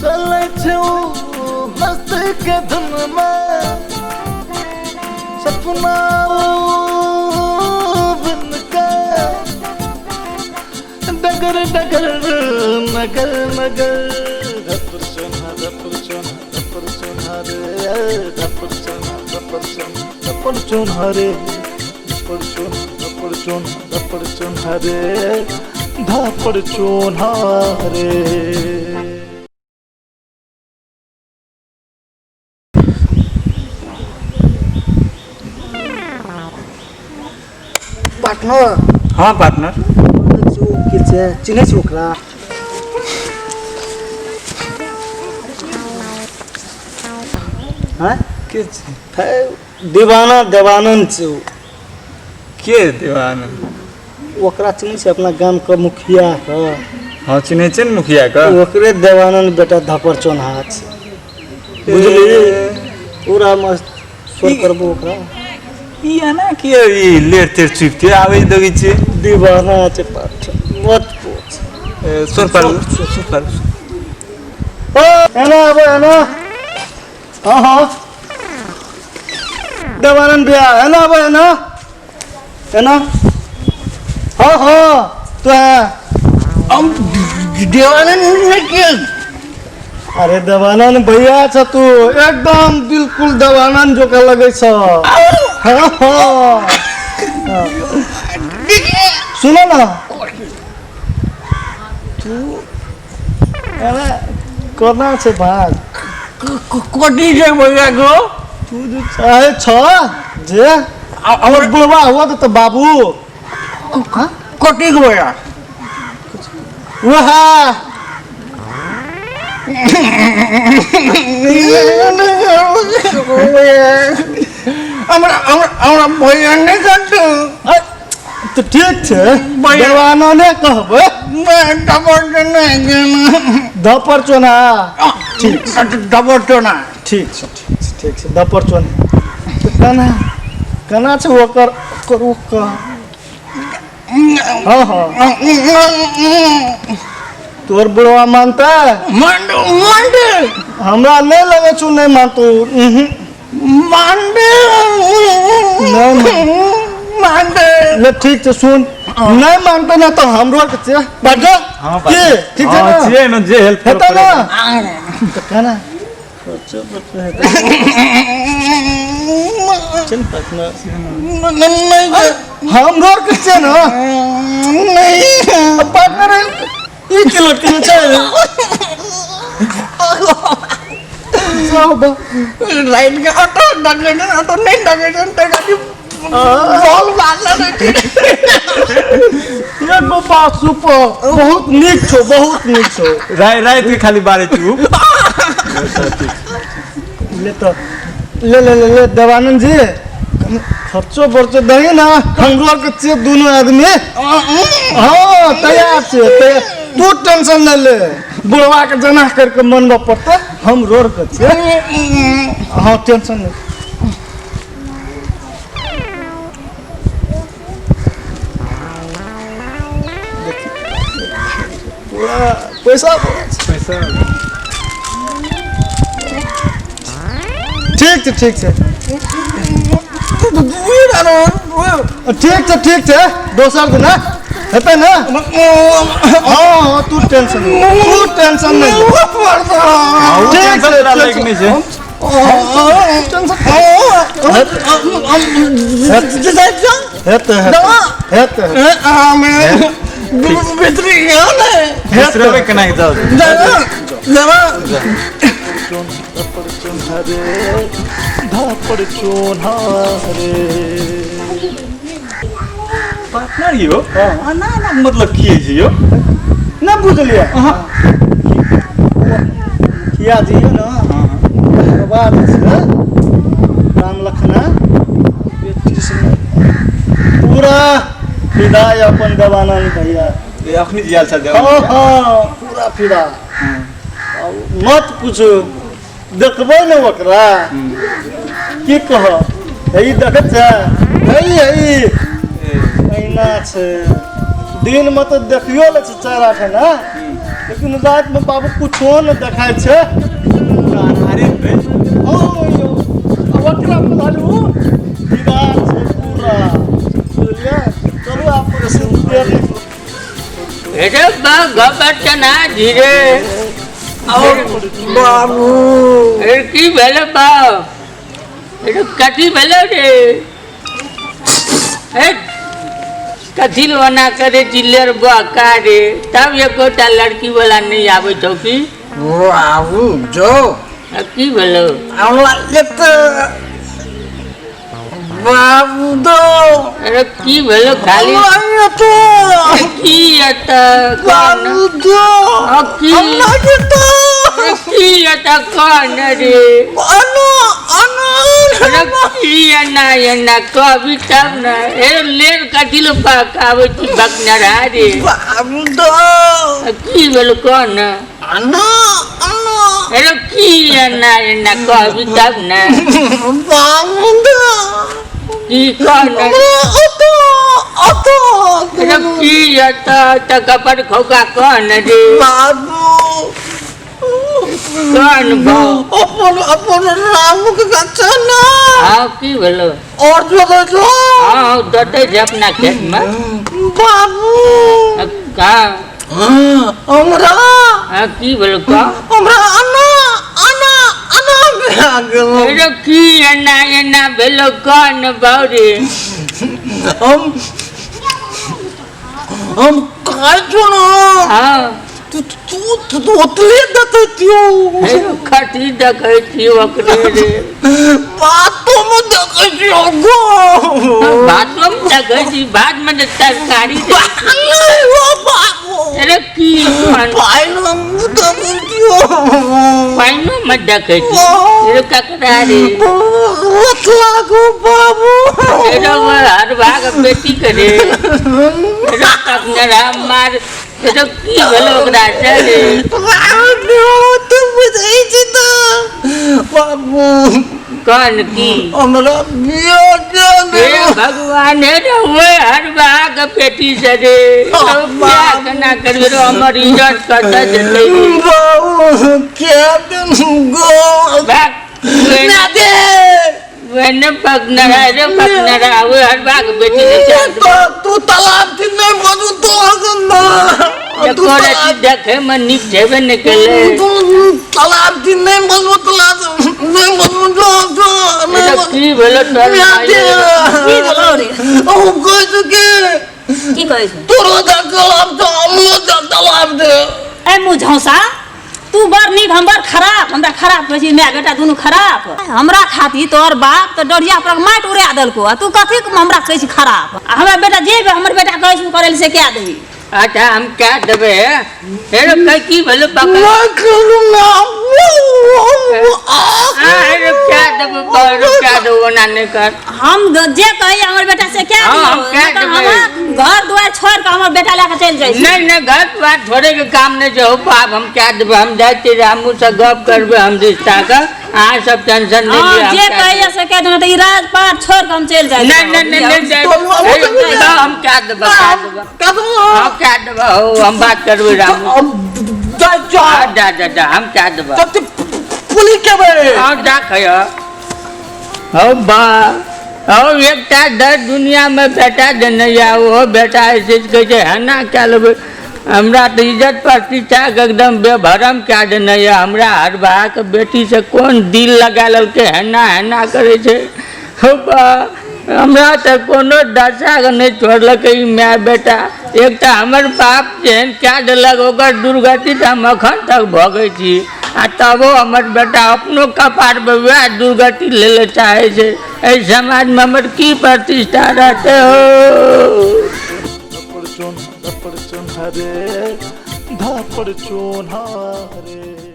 चले छू मस्ती के धुन में सपना बिन के डगर डगर नगर नगर धपर सोना धपर सोना धपर सोना रे धपर सोना धपर सोना धपर सोना रे धपर सोना धपर सोना धपर सोना रे धपर सोना रे। पार्टनर। हाँ पार्टनर। चिन्ह छोकरा हाँ के दीवाना देवानंद छौ के दीवाना ओकरा चिन्ह से अपना गांव का मुखिया है। हाँ चिन्ह छे न मुखिया का ओकरे देवानंद बेटा धपर चोन्हा छे बुझली पूरा मस्त सोर करबो ओकरा ई ना के ई लेट तेर चुपते आवे दगी छे दीवाना छे पाठ मत पूछ सोर पर ओ एना अब एना हाँ हाँ देवानंद भैया एना अब एना एना हाँ हाँ तो है हम देवानंद ने क्या अरे देवानंद भैया छ तू एकदम बिल्कुल देवानंद जो का लगे छ हाँ हाँ सुनो ना तू अरे करना छे भाग कोटी जे भैया को तू जो चाहे छ जे और बुढ़वा हुआ तो बाबू कोटी को भैया वह हमरा भैया ने करते तो ठीक छे देवाना ने कहबे मैं डबर नहीं करना धपर चोना ठीक डबर तो ना ठीक छे धपर चोना तो कना छे ओकर करू का हाँ हाँ तोर बुढ़वा मानता मंडे मंडे हमरा नहीं लगे छू नहीं मानतो मंडे मंडे ले ठीक छे सुन नहीं मानतो ना तो हमरो के छे बाजो के ठीक छे ना छे न जे हेल्प हेता ना तो कना चल पटना नहीं हमरो के छे ना नहीं पार्टनर ई के लटके छे सब लाइन के ऑटो नहीं डगे ते गाड़ी बॉल मारना नहीं ये बात सुपर बहुत नीक छो राय के खाली बारे चुप ले तो ले देवानंद जी खर्चो बर्चो दही ना हमरो के छे दोनों आदमी हाँ तैयार छे तू टेंशन न ले बुढ़वा के जना करके मनवा पड़ते हम रोड के छे हाँ टेंशन नहीं पूरा पैसा ठीक छे ठीक छे दोसर दिन हेतै ना हाँ तू टेंशन नहीं ठीक छे लगने छे हेतै बित्री गया ना दूसरे में कना जाओ धपर चोन्हा रे पार्टनर यो ना मतलब की है यो ना बुझलिए किया जी ना बाद राम लखना पूरा फिदाय अपन देवानंद भैया ये अपनी जियाल सा हाँ पूरा फिदा मत पूछो देखबो न ओकरा की कह हई देखत छ हई ऐना छ दिन में तो देखियो ले चार आठ ना लेकिन रात में बाबू कुछो न देखाय छे अरे बे ओ यो अब ओकरा बोलालू हीरा छे पूरा बुझलिए चलो आप रसीद दे अरे गबर चना धीरे बाबू अरे की भेलो बाप अरे कथी भेलो रे कथी बना करे चिल्लर बका रे तब एकोटा लड़की वाला नहीं आवे तो की बाबू जो की भेलो हमरा के तो बाबू दो अरे की भेलो खाली हमरा तो की अता बाबू दो की हमरा के तो की अता कौन रे अनु अनु अरे की एना कभी तब ना ए लेर कथी लो पकावे की बकना रे बाबू दो की भेलो कौन अनु अनु अरे की एना कभी तब ना बाबू दो की कौन अतो अतो अरे की अता त कपड़ खोका कौन रे बाबू कौन भो अपन अपन राम के गच्चा ना हाँ की भेलो और जो दो हाँ दते जे अपना खेत में बाबू का हमरा हाँ की भेलो का हमरा अना अना अना भागल अरे की एना भेलो कौन बाउरी हम काय सुनो हाँ तू तू तू उतले दते थियो खटी देखै छी ओकरे रे बात में देखे थियो गो भात में देखै छी भात में तरकारी नहीं वो बाबू अरे की कौन पाइन में देखे थियो पाइनो में देखै छी अरे ककरा रे उतला गो बाबू अरे वो हर भाग बेटी करे अरे ककरा मार अरे की भेलो ओकरा से रे बाबू तू बुझै छी तो बाबू कौन की हमरा बिया हे दे भगवान रे वो हर भाग बेटी से रे क्या करना करबे रो हमर इज्जत करता जते बाबू क्या दिन गो भाग ना दे वेने पकनरा रे पकनरा वो हर भाग बेटी से तू तालाब थी नहीं बजू तो ना कोरे की देखे मन निक जेबे निकले तू तालाब थी नहीं बजू तालाब नहीं बजू तो ये की भेलो तोर की बोलो रे ओ कोई तो के की कहै छै तोरो दा तालाब तो हमरो दा तालाब दे ए मुझौसा तू बड़ नीक हम बड़ खराब हमरा खराब कहै छी माय बेटा दुनू खराब हमरा खाती तोर बाप तो डरिया पर माटि उड़ा देलको आ तू कथी हमरा कहै छी खराब आ हमरा बेटा जे हमर बेटा कहै छी करै से क्या देबी अच्छा हम क्या देबे हेरो कई की भेलो पकड़ मैं करूंगा हेरो क्या देबे बड़ो क्या देबो ना नहीं कर हम जे कही हमर बेटा से क्या हाँ, हम क्या देबो देबै? हम घर दुआर छोड़ के हमर बेटा लेके चल जाई नहीं नहीं घर बात छोड़े के काम नहीं जो बाप हम क्या देबे हम जाते रामू से गप करबे हम रिश्ता का आ सब टेंशन नहीं हां ले जे कही से कह दो त ई राजपाट छोड़ के हम चल जाई नहीं हम क्या देबे हाँ क्या देबे हो हम बात करबे रामू जा जा जा हम क्या देबे पुलिस के बे हाँ जा खया हो बा हो एकटा दर दुनिया में बेटा जनैया वो बेटा ऐसे कहे है ना क्या लेबे हमरा तो इज्जत प्रतिष्ठा के एकदम बेभरम क्या जनैया हमरा हर के बेटी से कौन दिल लगा ललके है ना करे छे हो बा हमरा तो कोनो दशा के नहीं छोड़लकै माय बेटा एकटा हमर बाप जेहन क्या देलक ओकर दुर्गति तो हम अखन तक भोगै छी आ तबो हमर बेटा अपनो कपार पे वह दुर्गति ले ले चाहे छे एहि समाज में हमर की प्रतिष्ठा रहते हो धपड़ चोन हरे धपड़ चोन हरे